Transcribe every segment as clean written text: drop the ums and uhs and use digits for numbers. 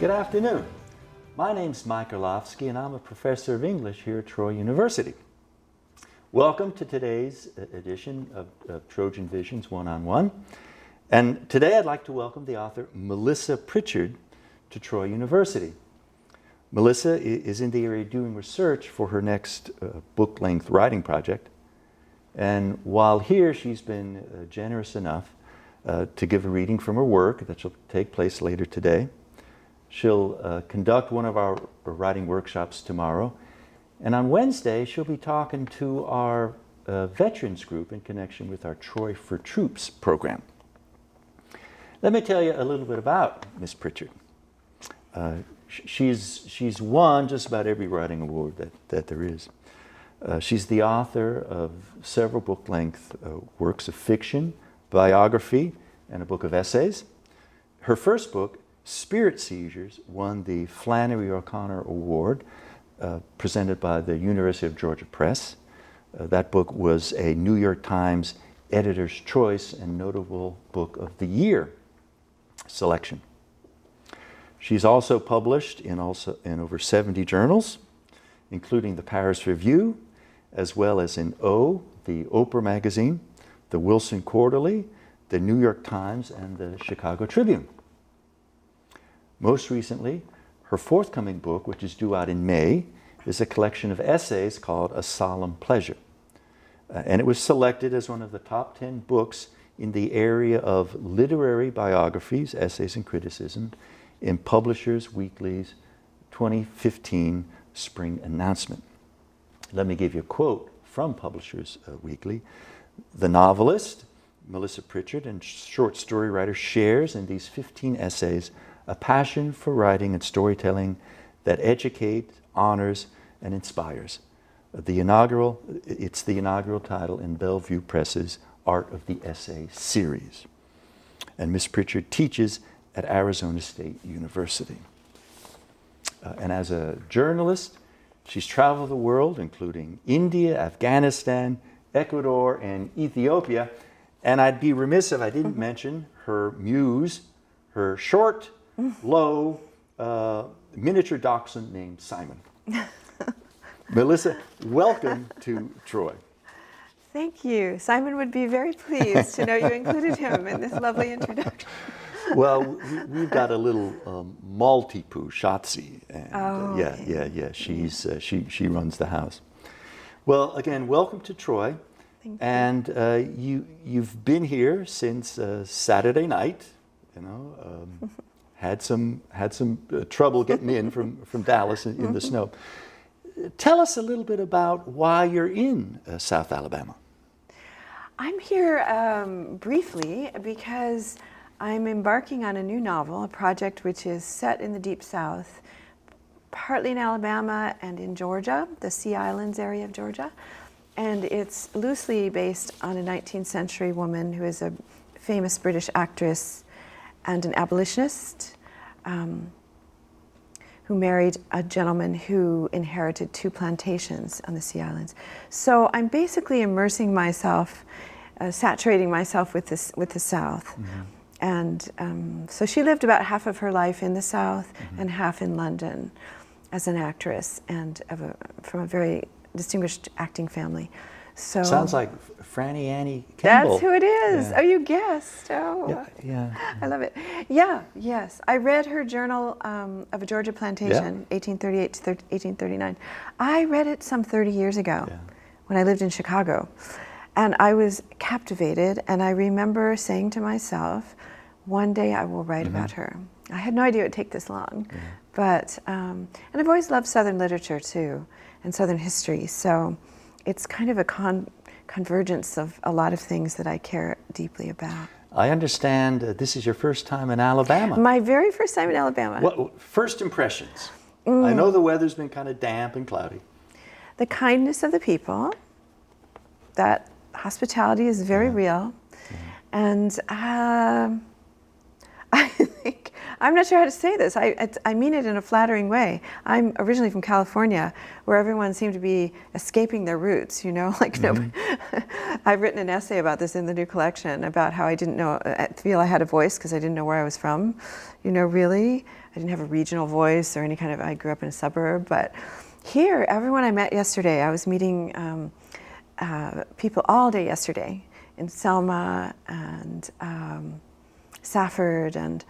Good afternoon. My name's Mike Orlovsky, and I'm a professor of English here at Troy University. Welcome to today's edition of TrojanVision's One-on-One. And today I'd like to welcome the author Melissa Pritchard to Troy University. Melissa is in the area doing research for her next book-length writing project. And while here, she's been generous enough to give a reading from her work that shall take place later today. She'll conduct one of our writing workshops tomorrow. And on Wednesday, she'll be talking to our veterans group in connection with our Troy for Troops program. Let me tell you a little bit about Miss Pritchard. She's won just about every writing award that there is. She's the author of several book-length works of fiction, biography, and a book of essays. Her first book, Spirit Seizures, won the Flannery O'Connor Award presented by the University of Georgia Press. That book was a New York Times Editor's Choice and Notable Book of the Year selection. She's also published in over 70 journals, including the Paris Review, as well as in O, the Oprah magazine, the Wilson Quarterly, the New York Times, and the Chicago Tribune. Most recently, her forthcoming book, which is due out in May, is a collection of essays called A Solemn Pleasure. And it was selected as one of the top 10 books in the area of literary biographies, essays, and criticism in Publishers Weekly's 2015 spring announcement. Let me give you a quote from Publishers Weekly. The novelist, Melissa Pritchard, and short story writer shares in these 15 essays a passion for writing and storytelling that educates, honors, and inspires. It's the inaugural title in Bellevue Press's Art of the Essay series. And Miss Pritchard teaches at Arizona State University. And as a journalist, she's traveled the world, including India, Afghanistan, Ecuador, and Ethiopia. And I'd be remiss if I didn't mention her muse, her short, low, miniature dachshund named Simon. Melissa, welcome to Troy. Thank you. Simon would be very pleased to know you included him in this lovely introduction. Well, we've got a little Maltipoo, Shotzi, and she runs the house. Well, again, welcome to Troy. Thank you. And you've been here since Saturday night. You know, had some trouble getting in from Dallas in the snow. Tell us a little bit about why you're in South Alabama. I'm here briefly because I'm embarking on a new novel, a project which is set in the Deep South, partly in Alabama and in Georgia, the Sea Islands area of Georgia. And it's loosely based on a 19th century woman who is a famous British actress and an abolitionist who married a gentleman who inherited 2 plantations on the Sea Islands. So I'm basically immersing myself, saturating myself with the South. Mm-hmm. And so she lived about half of her life in the South and half in London as an actress and from a very distinguished acting family. So sounds like Franny Annie Campbell. That's who it is. Yeah. Oh, you guessed. Oh, yeah. I love it. Yeah, yes. I read her journal of a Georgia plantation, 1838 to 1839. I read it some 30 years ago when I lived in Chicago. And I was captivated, and I remember saying to myself, one day I will write about her. I had no idea it would take this long. But, and I've always loved Southern literature too, and Southern history. So it's kind of a convergence of a lot of things that I care deeply about. I understand this is your first time in Alabama. My very first time in Alabama. What first impressions? I know the weather's been kind of damp and cloudy. The kindness of the people, that hospitality is very real. And I think I'm not sure how to say this. I mean it in a flattering way. I'm originally from California, where everyone seemed to be escaping their roots, like nobody. I've written an essay about this in the new collection, about how I didn't feel I had a voice because I didn't know where I was from, really. I didn't have a regional voice or any kind of, I grew up in a suburb, but here, everyone I met yesterday, I was meeting people all day yesterday in Selma and Safford, and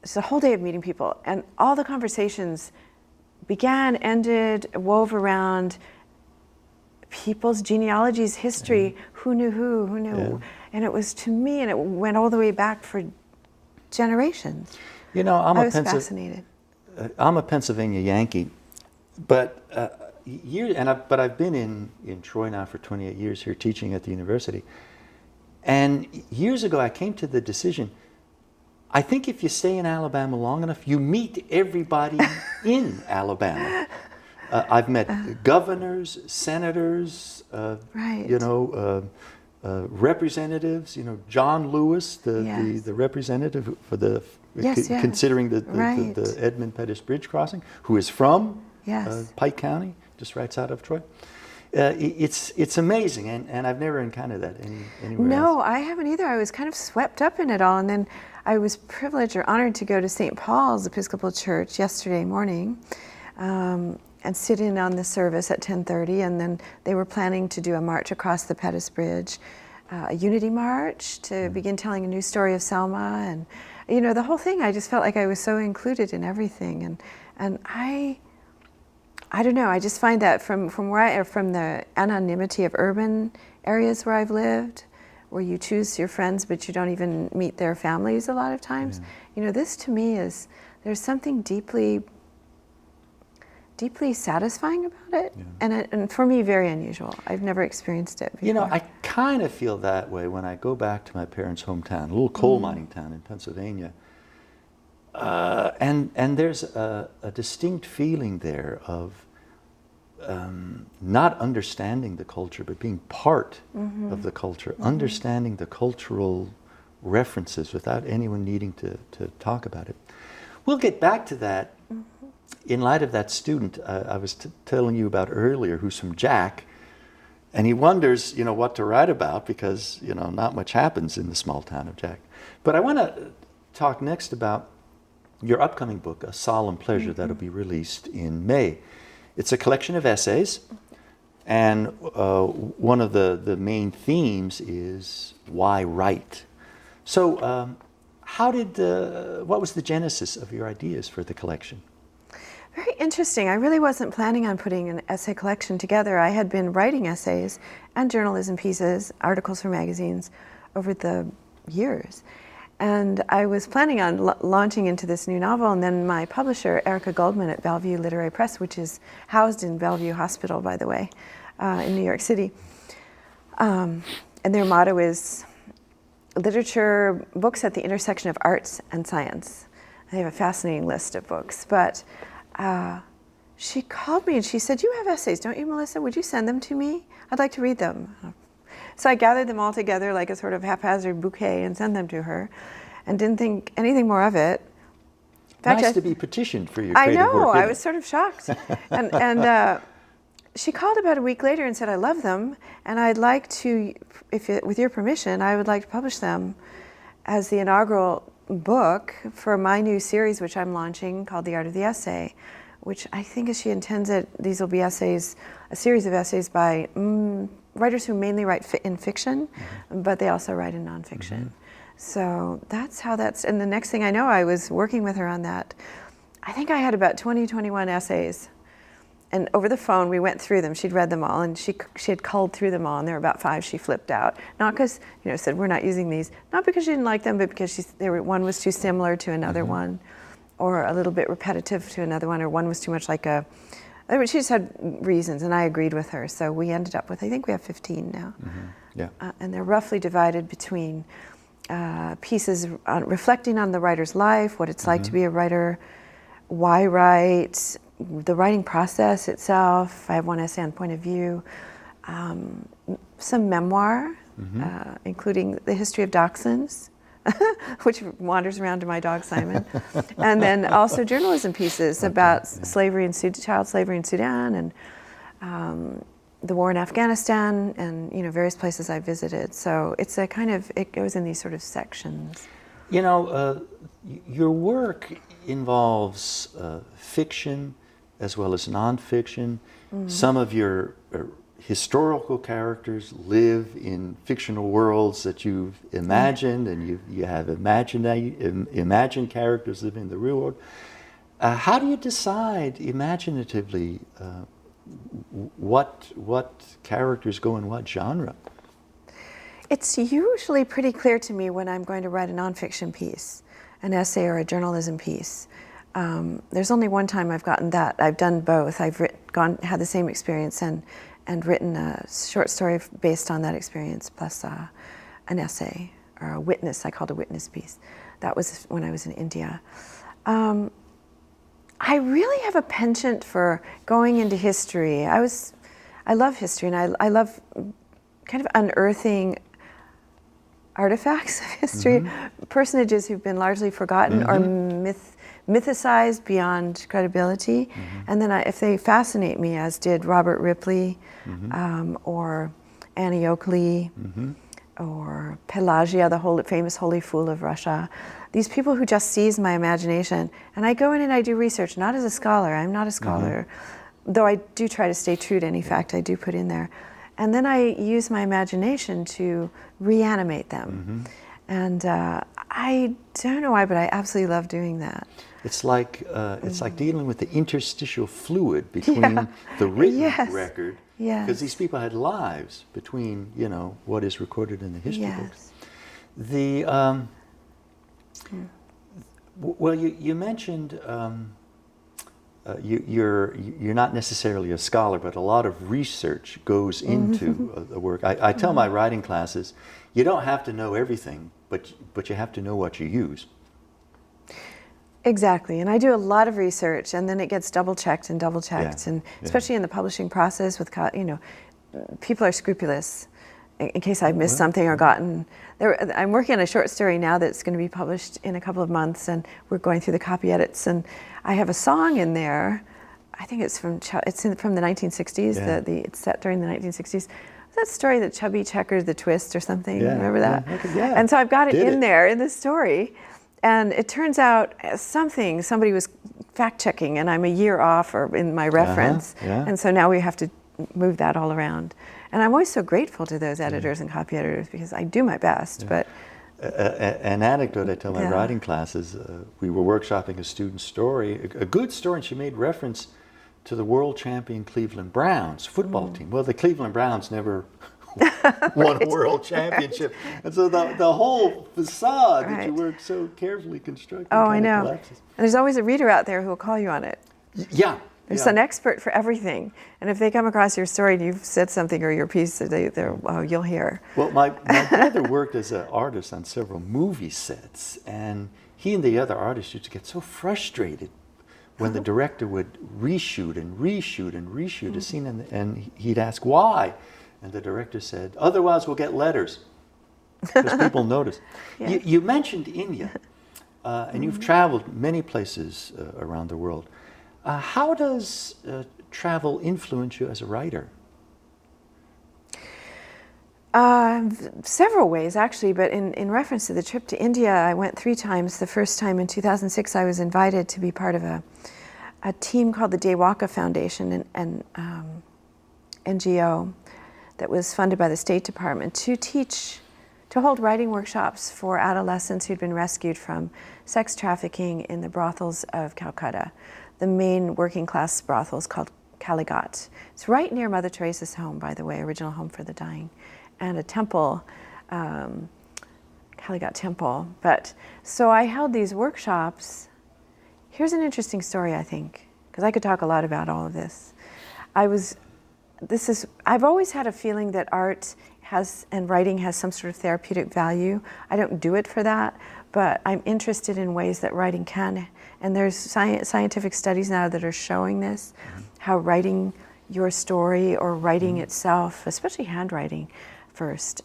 it's a whole day of meeting people, and all the conversations began, ended, wove around people's genealogies, history, who knew who knew, and it was to me, and it went all the way back for generations. I was fascinated. I'm a Pennsylvania Yankee, but I've been in Troy now for 28 years here teaching at the university. And years ago, I came to the decision, I think if you stay in Alabama long enough, you meet everybody in Alabama. I've met governors, senators, representatives. John Lewis, the representative for the considering the Edmund Pettus Bridge crossing, who is from Pike County, just right out of Troy. It's amazing, and I've never encountered that anywhere else. No, I haven't either. I was kind of swept up in it all, and then I was privileged or honored to go to St. Paul's Episcopal Church yesterday morning and sit in on the service at 10:30, and then they were planning to do a march across the Pettus Bridge, a unity march to begin telling a new story of Selma, and the whole thing. I just felt like I was so included in everything, and I don't know. I just find that from the anonymity of urban areas where I've lived, where you choose your friends but you don't even meet their families a lot of times. This to me there's something deeply satisfying about it, and for me very unusual. I've never experienced it before. I kind of feel that way when I go back to my parents' hometown, a little coal mining town in Pennsylvania. And there's a distinct feeling there of not understanding the culture, but being part of the culture, understanding the cultural references without anyone needing to talk about it. We'll get back to that in light of that student I was telling you about earlier, who's from Jack, and he wonders, what to write about because, not much happens in the small town of Jack. But I want to talk next about your upcoming book, A Solemn Pleasure, that'll be released in May. It's a collection of essays, and one of the main themes is why write. So what was the genesis of your ideas for the collection? Very interesting. I really wasn't planning on putting an essay collection together. I had been writing essays and journalism pieces, articles for magazines over the years. And I was planning on launching into this new novel, and then my publisher, Erica Goldman at Bellevue Literary Press, which is housed in Bellevue Hospital, by the way, in New York City. And their motto is literature, books at the intersection of arts and science. They have a fascinating list of books. But she called me and she said, "You have essays, don't you, Melissa? Would you send them to me? I'd like to read them." So I gathered them all together like a sort of haphazard bouquet and sent them to her, and didn't think anything more of it. In fact, nice to be petitioned for your creative work. I know, I was sort of shocked. and she called about a week later and said, "I love them, and I'd like to, with your permission, I would like to publish them as the inaugural book for my new series, which I'm launching, called The Art of the Essay," which I think as she intends it, these will be essays, a series of essays by writers who mainly write in fiction, but they also write in nonfiction. So that's how and the next thing I know, I was working with her on that. I think I had about 21 essays. And over the phone, we went through them. She'd read them all, and she had culled through them all, and there were about 5 she flipped out. Not because, said, "We're not using these." Not because she didn't like them, but because one was too similar to another one, or a little bit repetitive to another one, or one was too much like she just had reasons, and I agreed with her. So we ended up with, I think we have 15 now. And they're roughly divided between pieces reflecting on the writer's life, what it's like to be a writer, why write, the writing process itself. I have one essay on point of view, some memoir, including the history of dachshunds, which wanders around to my dog Simon, and then also journalism pieces about slavery and child slavery in Sudan, and the war in Afghanistan, and various places I visited. So it's a kind of, it goes in these sort of sections. Your work involves fiction as well as nonfiction. Some of your historical characters live in fictional worlds that you've imagined, and you have imagined characters living in the real world. How do you decide imaginatively what characters go in what genre? It's usually pretty clear to me when I'm going to write a nonfiction piece, an essay or a journalism piece. There's only one time I've gotten that. I've done both. I've had the same experience and written a short story based on that experience, plus an essay or a witness. I called a witness piece. That was when I was in India. I really have a penchant for going into history. I love history, and I love kind of unearthing artifacts of history, personages who've been largely forgotten or mythicized beyond credibility. And then if they fascinate me, as did Robert Ripley, or Annie Oakley, or Pelagia, the famous holy fool of Russia, these people who just seize my imagination. And I go in and I do research, not as a scholar. I'm not a scholar, though I do try to stay true to any fact I do put in there. And then I use my imagination to reanimate them. And I don't know why, but I absolutely love doing that. It's like dealing with the interstitial fluid between the written record, because these people had lives between what is recorded in the history books. Well, you mentioned you're not necessarily a scholar, but a lot of research goes into the work. I tell my writing classes, you don't have to know everything, but you have to know what you use. Exactly, and I do a lot of research, and then it gets double-checked, and especially in the publishing process with, people are scrupulous in case I've missed something or gotten. I'm working on a short story now that's going to be published in a couple of months, and we're going through the copy edits, and I have a song in there. I think it's from the 1960s. It's set during the 1960s. That story, the Chubby Checker, the Twist or something. Remember that? And so I've got it in there in this story. And it turns out somebody was fact-checking, and I'm a year off in my reference. And so now we have to move that all around. And I'm always so grateful to those editors and copy editors, because I do my best. But an anecdote I tell my writing classes, we were workshopping a student's story, a good story, and she made reference to the world champion Cleveland Browns football team. Well, the Cleveland Browns never won a world championship. And so the whole facade that you worked so carefully constructed collapses. And there's always a reader out there who will call you on it. There's an expert for everything. And if they come across your story and you've said something or your piece, you'll hear. Well, my brother worked as an artist on several movie sets, and he and the other artists used to get so frustrated when the director would reshoot a scene, and he'd ask why. And the director said, otherwise we'll get letters, because people notice. You mentioned India, and you've traveled many places around the world. How does travel influence you as a writer? Several ways, actually, but in reference to the trip to India, I went 3 times. The first time in 2006, I was invited to be part of a team called the Dewaka Foundation, an NGO that was funded by the State Department to hold writing workshops for adolescents who'd been rescued from sex trafficking in the brothels of Calcutta, the main working class brothels called Kalighat. It's right near Mother Teresa's home, by the way, original home for the dying, and a temple, Kalighat Temple. So I held these workshops. Here's an interesting story, I think, because I could talk a lot about all of this. I've always had a feeling that art and writing has some sort of therapeutic value. I don't do it for that, but I'm interested in ways that writing can. And there's scientific studies now that are showing this, how writing your story or writing itself, especially handwriting first,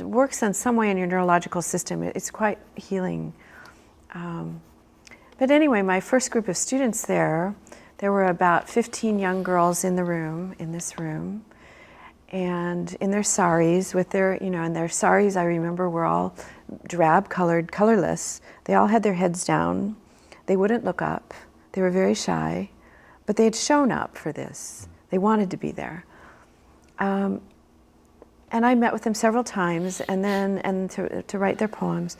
works in some way in your neurological system. It's quite healing. But anyway, my first group of students there were about 15 young girls in this room, and in their saris with their, and their saris, I remember, were all drab colored, colorless. They all had their heads down. They wouldn't look up. They were very shy, but they had shown up for this. They wanted to be there. And I met with them several times, and to write their poems.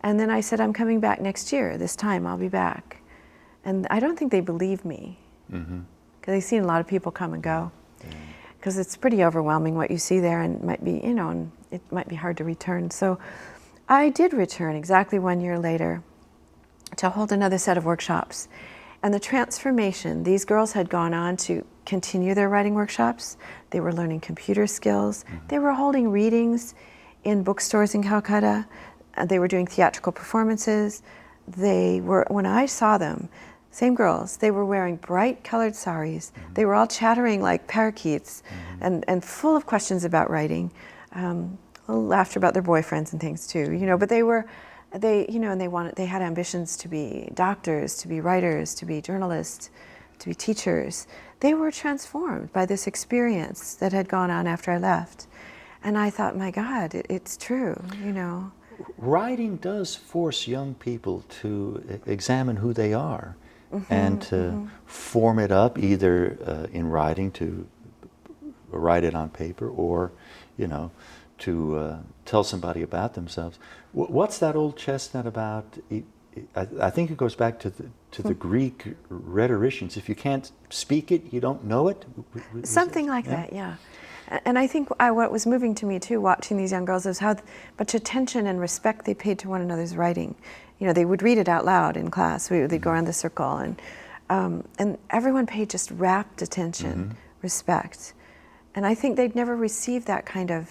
And then I said, I'm coming back next year. This time I'll be back. And I don't think they believed me, because they've seen a lot of people come and go. Because it's pretty overwhelming what you see there, and it might be, and it might be hard to return. So I did return exactly 1 year later to hold another set of workshops. And the transformation, these girls had gone on to continue their writing workshops. They were learning computer skills. They were holding readings in bookstores in Calcutta. They were doing theatrical performances. They were, when I saw them, same girls, they were wearing bright colored saris. They were all chattering like parakeets and full of questions about writing. A little laughter about their boyfriends and things too, but they had ambitions to be doctors, to be writers, to be journalists, to be teachers. They were transformed by this experience that had gone on after I left. And I thought, my God, it's true, Writing does force young people to examine who they are and to form it up, either in writing, to write it on paper, or, to tell somebody about themselves. What's that old chestnut about? I think it goes back to the Greek rhetoricians. If you can't speak it, you don't know it. Something like that, yeah. And I think what was moving to me too, watching these young girls, is how much attention and respect they paid to one another's writing. They would read it out loud in class. They'd go around the circle, and everyone paid just rapt attention, respect. And I think they'd never received that kind of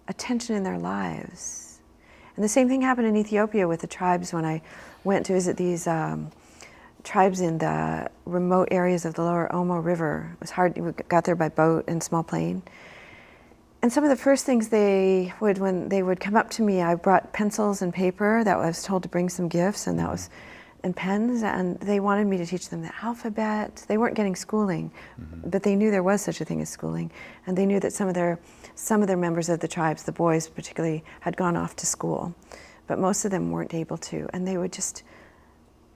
attention in their lives. And the same thing happened in Ethiopia with the tribes when I went to visit these tribes in the remote areas of the lower Omo River. It was hard. We got there by boat and small plane. And some of the first things when they would come up to me, I brought pencils and paper that I was told to bring some gifts, and and pens, and they wanted me to teach them the alphabet. They weren't getting schooling, but they knew there was such a thing as schooling, and they knew that some of their members of the tribes, the boys particularly, had gone off to school, but most of them weren't able to. And they would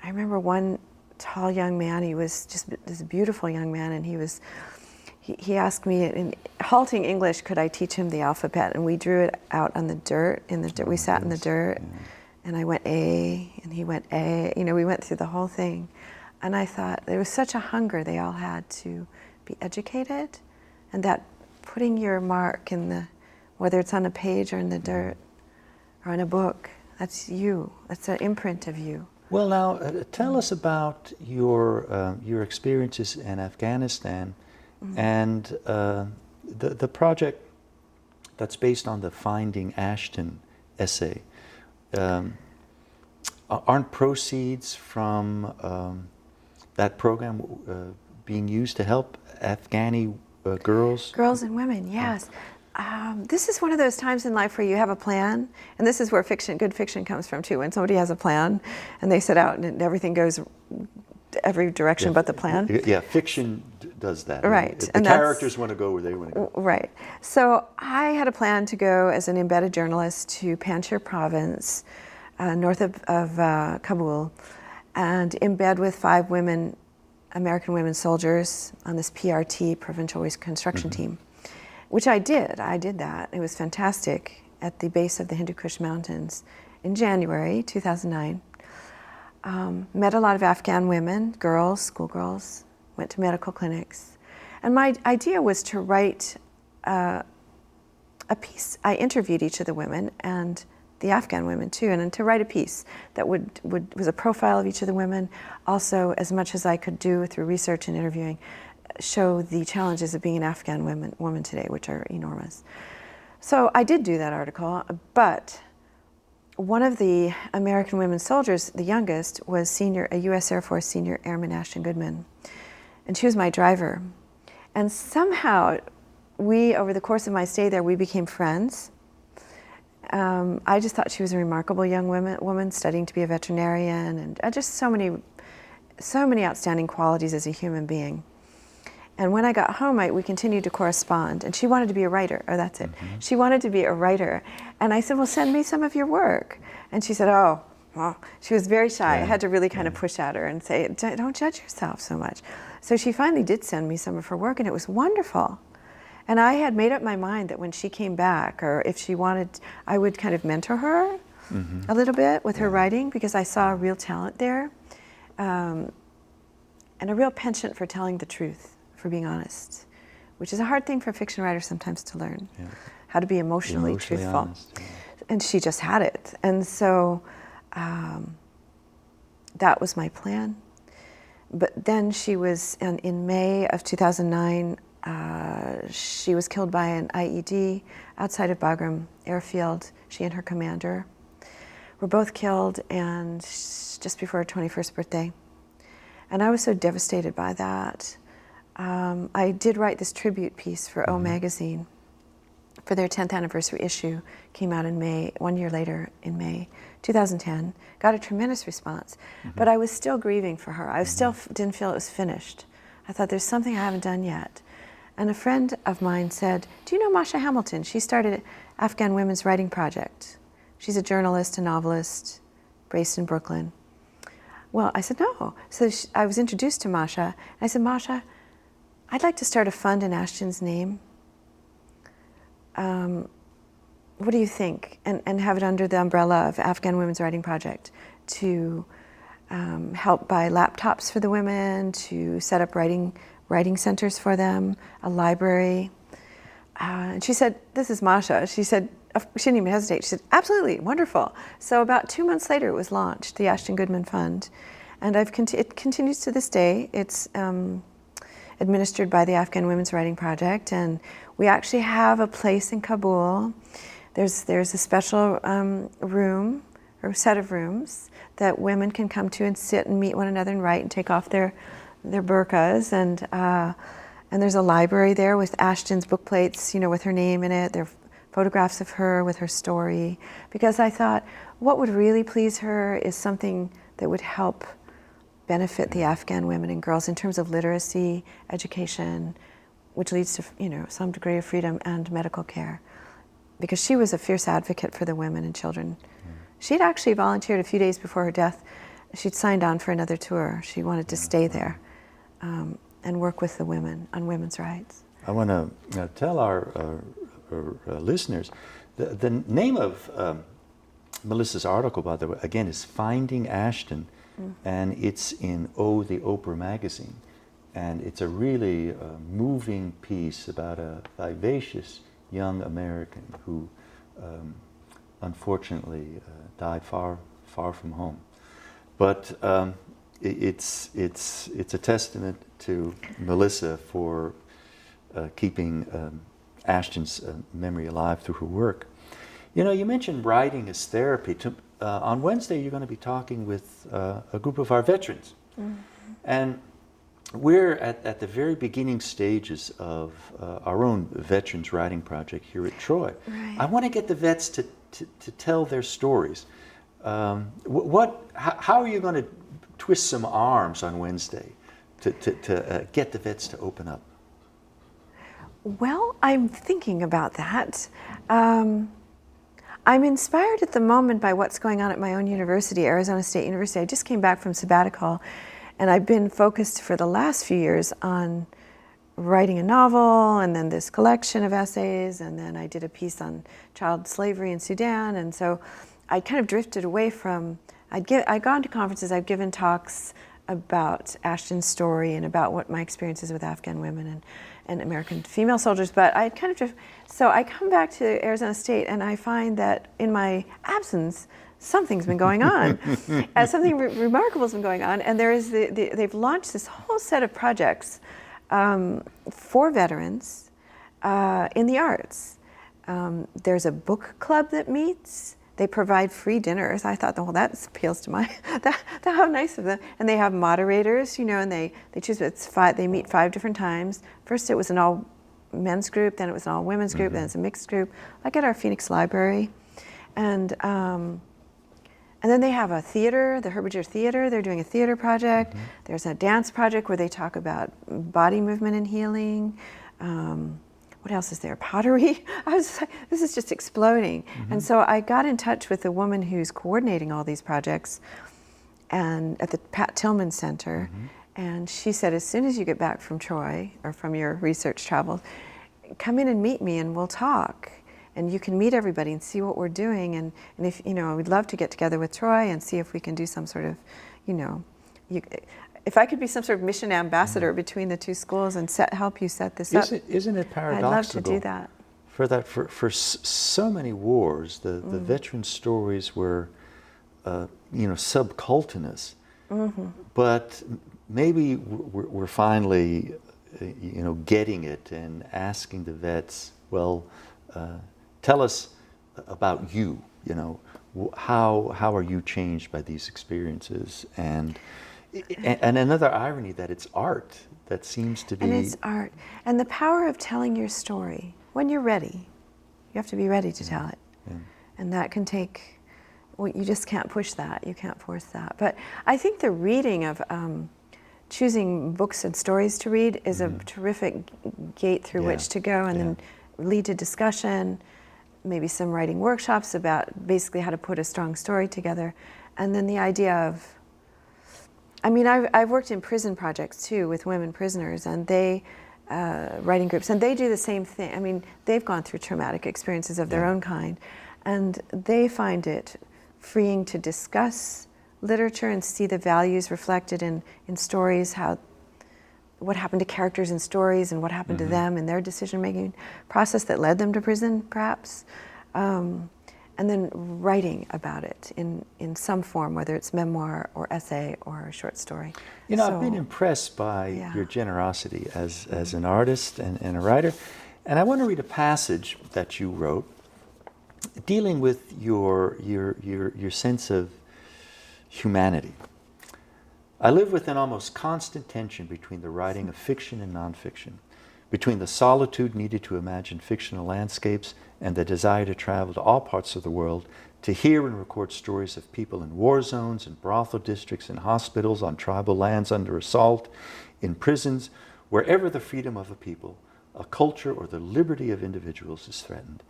I remember one tall young man, he was just this beautiful young man, and he asked me in halting English, could I teach him the alphabet? And we drew it out on the dirt, we sat in the dirt, and I went A, and he went A, we went through the whole thing. And I thought there was such a hunger they all had to be educated, and that putting your mark whether it's on a page or in the dirt or in a book, that's you, that's an imprint of you. Well, now, tell us about your experiences in Afghanistan and the project that's based on the Finding Ashton essay. Aren't proceeds from that program being used to help Afghani girls? Girls and women, yes. This is one of those times in life where you have a plan, and this is where good fiction comes from too. When somebody has a plan, and they set out, and everything goes every direction but the plan. Yeah, fiction does that. Right. The characters want to go where they want to go. Right. So I had a plan to go as an embedded journalist to Panjshir province, north of Kabul, and embed with 5 American women soldiers on this PRT, Provincial Reconstruction Team. Which I did. I did that. It was fantastic at the base of the Hindu Kush Mountains in January 2009. Met a lot of Afghan women, girls, schoolgirls, went to medical clinics. And my idea was to write a piece. I interviewed each of the women and the Afghan women too, and to write a piece that was a profile of each of the women, also as much as I could do through research and interviewing, show the challenges of being an Afghan woman today, which are enormous. So I did do that article, but one of the American women soldiers, the youngest, was a U.S. Air Force Senior Airman Ashton Goodman, and she was my driver. And somehow over the course of my stay there, we became friends. I just thought she was a remarkable young woman studying to be a veterinarian, and just so many outstanding qualities as a human being. And when I got home, we continued to correspond, and she wanted to be a writer. Oh, that's it. Mm-hmm. She wanted to be a writer. And I said, well, send me some of your work. And she said, oh, well, she was very shy. I had to really kind of push at her and say, don't judge yourself so much. So she finally did send me some of her work, and it was wonderful. And I had made up my mind that when she came back, or if she wanted, I would kind of mentor her a little bit with her writing, because I saw a real talent there, and a real penchant for telling the truth, for being honest, which is a hard thing for a fiction writer sometimes to learn, how to be emotionally truthful. Honest, And she just had it. And so that was my plan. But then she was, in May of 2009, she was killed by an IED outside of Bagram Airfield. She and her commander were both killed, and just before her 21st birthday. And I was so devastated by that. I did write this tribute piece for O Magazine for their 10th anniversary issue. Came out in May, 1 year later in May 2010. Got a tremendous response, but I was still grieving for her. I still didn't feel it was finished. I thought, there's something I haven't done yet. And a friend of mine said, do you know Masha Hamilton? She started Afghan Women's Writing Project. She's a journalist, a novelist, based in Brooklyn. Well, I said, no. So I was introduced to Masha. And I said, Masha, I'd like to start a fund in Ashton's name. What do you think? And have it under the umbrella of Afghan Women's Writing Project to help buy laptops for the women, to set up writing centers for them, a library. And she said, this is Masha. She said, she didn't even hesitate. She said, absolutely, wonderful. So about 2 months later, it was launched, the Ashton Goodman Fund. And it continues to this day. It's administered by the Afghan Women's Writing Project. And we actually have a place in Kabul. There's a special room, or set of rooms, that women can come to and sit and meet one another and write and take off their burqas, and there's a library there with Ashton's book plates, with her name in it. There are photographs of her with her story, because I thought what would really please her is something that would help benefit the Afghan women and girls in terms of literacy, education, which leads to some degree of freedom, and medical care, because she was a fierce advocate for the women and children. She'd actually volunteered a few days before her death. She'd signed on for another tour. She wanted to stay there and work with the women on women's rights. I want to tell our listeners, the name of Melissa's article, by the way, again, is Finding Ashton, and it's in the Oprah magazine. And it's a really moving piece about a vivacious young American who unfortunately died far from home. But it's a testament to Melissa for keeping Ashton's memory alive through her work. You mentioned writing as therapy. On Wednesday, you're going to be talking with a group of our veterans. And we're at the very beginning stages of our own veterans writing project here at Troy. Right. I want to get the vets to tell their stories. How are you going to twist some arms on Wednesday to get the vets to open up? Well, I'm thinking about that. I'm inspired at the moment by what's going on at my own university, Arizona State University. I just came back from sabbatical, and I've been focused for the last few years on writing a novel, and then this collection of essays, and then I did a piece on child slavery in Sudan. And so I kind of drifted away from, I'd gone to conferences, I've given talks about Ashton's story and about what my experiences with Afghan women and American female soldiers, but I kind of so I come back to Arizona State, and I find that in my absence, something's been going on. Something remarkable has been going on, and there is they've launched this whole set of projects for veterans in the arts. There's a book club that meets. They provide free dinners. I thought, well, that appeals to my, how nice of them. And they have moderators, and they choose, they meet 5 different times. First it was an all men's group, then it was an all women's group, then it's a mixed group, like at our Phoenix Library. And then they have a theater, the Herberger Theater. They're doing a theater project. Mm-hmm. There's a dance project where they talk about body movement and healing. What else is there? Pottery. I was like, this is just exploding. Mm-hmm. And so I got in touch with the woman who's coordinating all these projects, and at the Pat Tillman Center. Mm-hmm. And she said, as soon as you get back from Troy or from your research travels, come in and meet me and we'll talk. And you can meet everybody and see what we're doing. And if, we'd love to get together with Troy and see if we can do some sort of, if I could be some sort of mission ambassador between the two schools and help you set this up. Isn't it paradoxical? I'd love to do that. For so many wars, the veteran stories were, subcultinous. Mm-hmm. But maybe we're finally, getting it and asking the vets, well, tell us about you. How are you changed by these experiences? And another irony that it's art that seems to be. And it's art, and the power of telling your story when you're ready. You have to be ready to tell it, and that can take. Well, you just can't push that. You can't force that. But I think the reading of choosing books and stories to read is a terrific gate through which to go, and then lead to discussion, maybe some writing workshops about basically how to put a strong story together. And then the idea of, I've worked in prison projects too with women prisoners, and they, writing groups, and they do the same thing. They've gone through traumatic experiences of their own kind, and they find it freeing to discuss literature and see the values reflected in stories, what happened to characters in stories and what happened to them in their decision-making process that led them to prison, perhaps. And then writing about it in some form, whether it's memoir or essay or short story. I've been impressed by your generosity as an artist and a writer. And I want to read a passage that you wrote dealing with your sense of humanity. I live with an almost constant tension between the writing of fiction and nonfiction, between the solitude needed to imagine fictional landscapes and the desire to travel to all parts of the world to hear and record stories of people in war zones, in brothel districts, in hospitals, on tribal lands under assault, in prisons, wherever the freedom of a people, a culture, or the liberty of individuals is threatened.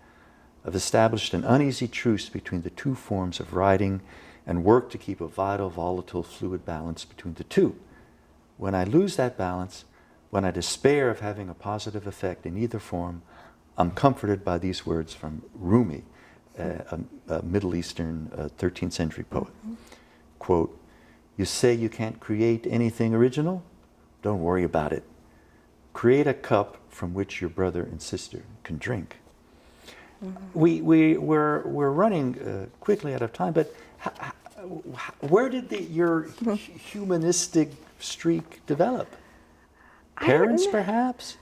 I've established an uneasy truce between the two forms of writing and work to keep a vital, volatile, fluid balance between the two. When I lose that balance, when I despair of having a positive effect in either form, I'm comforted by these words from Rumi, a Middle Eastern 13th century poet. Quote, "You say you can't create anything original? Don't worry about it. Create a cup from which your brother and sister can drink." We're running quickly out of time, but where did your humanistic streak develop? Parents, perhaps?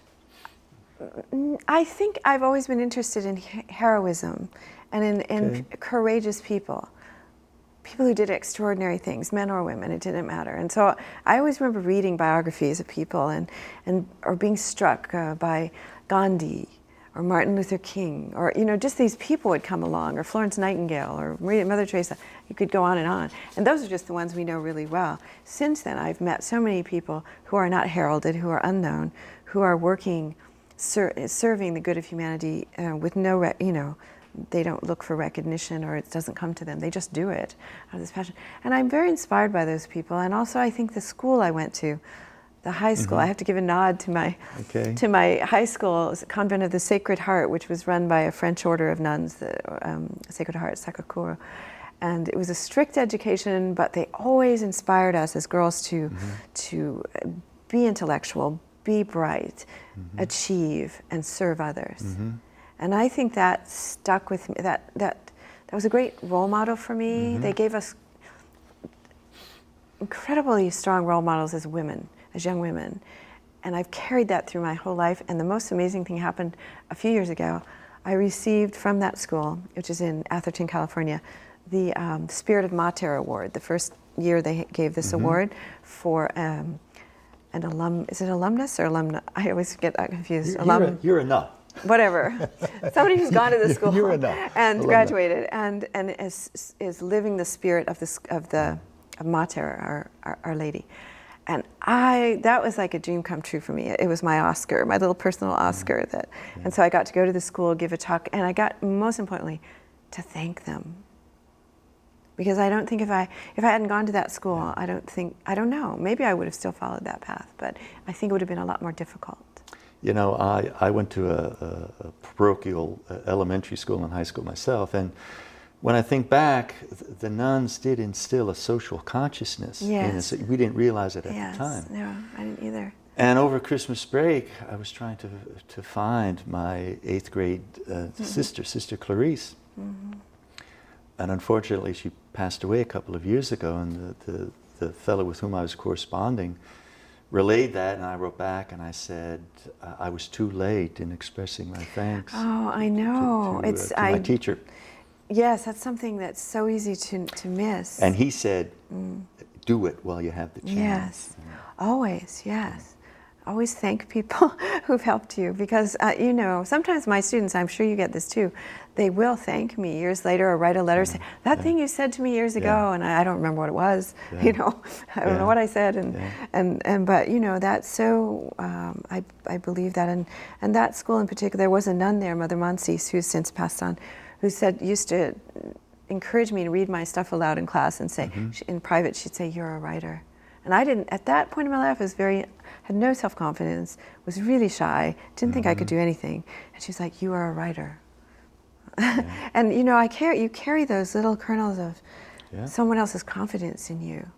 I think I've always been interested in heroism and in courageous people who did extraordinary things, men or women, it didn't matter. And so I always remember reading biographies of people or being struck by Gandhi or Martin Luther King, or just these people would come along, or Florence Nightingale, or Mother Teresa. You could go on. And those are just the ones we know really well. Since then, I've met so many people who are not heralded, who are unknown, who are working, serving the good of humanity with no, they don't look for recognition, or it doesn't come to them. They just do it out of this passion. And I'm very inspired by those people. And also, I think the school I went to, the high school. I have to give a nod to my high school. It was a Convent of the Sacred Heart, which was run by a French order of nuns, the Sacred Heart, Sacre-Cœur. And it was a strict education, but they always inspired us as girls to be intellectual, be bright, achieve, and serve others. And I think that stuck with me. That was a great role model for me. They gave us incredibly strong role models as women, as young women. And I've carried that through my whole life. And the most amazing thing happened a few years ago. I received from that school, which is in Atherton, California, the Spirit of Mater Award. The first year they gave this award for an alum. Is it alumnus or alumna? I always get that confused. You're a nut. whatever, somebody who's gone to the school You're enough. and graduated, and is living the spirit of Mater, Our Lady. And that was like a dream come true for me. It was my Oscar, my little personal Oscar. And so I got to go to the school, give a talk, and I got, most importantly, to thank them. Because I don't think if I hadn't gone to that school, I don't know, maybe I would have still followed that path, but I think it would have been a lot more difficult. You know, I went to a parochial elementary school and high school myself, and when I think back, the nuns did instill a social consciousness in us. We didn't realize it at the time. No, I didn't either. And over Christmas break, I was trying to find my 8th grade sister Clarice. Mm-hmm. And unfortunately, she passed away a couple of years ago, and the fellow with whom I was corresponding relayed that, and I wrote back and I said I was too late in expressing my thanks. Oh, I know. To my teacher. Yes, that's something that's so easy to miss. And he said, do it while you have the chance. Yes, always, yes. Always thank people who've helped you, because, you know, sometimes my students, I'm sure you get this too, they will thank me years later or write a letter saying, that thing you said to me years ago, and I don't remember what it was, you know, I don't know what I said, but, you know, that's so, I believe that, and that school in particular, there was a nun there, Mother Monsees, who's since passed on, who used to encourage me to read my stuff aloud in class and say, in private, she'd say, you're a writer. And I didn't, at that point in my life, had no self-confidence, was really shy, didn't think I could do anything. And she was like, you are a writer. And you know, you carry those little kernels of someone else's confidence in you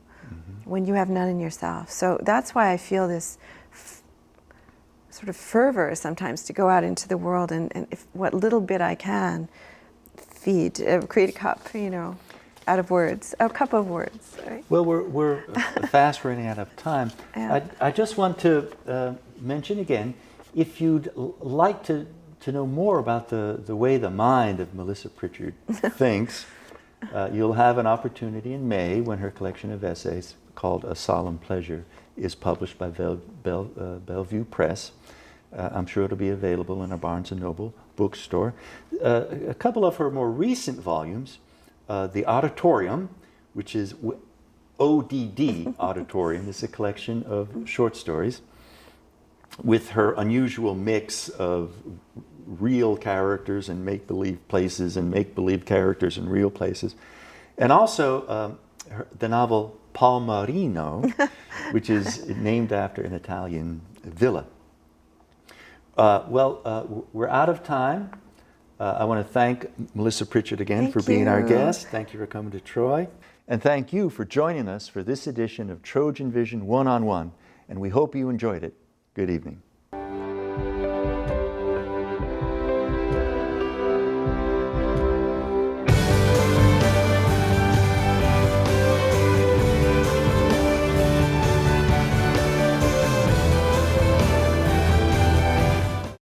when you have none in yourself. So that's why I feel this sort of fervor sometimes to go out into the world and if what little bit I can feed, create a cup, you know, out of words, a cup of words. Right? Well, we're fast running out of time. I just want to mention again, if you'd like to know more about the way the mind of Melissa Pritchard thinks, you'll have an opportunity in May when her collection of essays called A Solemn Pleasure is published by Bellevue Press. I'm sure it'll be available in a Barnes & Noble bookstore. A couple of her more recent volumes, The Auditorium, which is ODD Auditorium, is a collection of short stories with her unusual mix of real characters and make-believe places and make-believe characters in real places. And also the novel Palmarino, which is named after an Italian villa. We're out of time. I want to thank Melissa Pritchard again for being our guest. Thank you for coming to Troy. And thank you for joining us for this edition of Trojan Vision One-on-One. And we hope you enjoyed it. Good evening.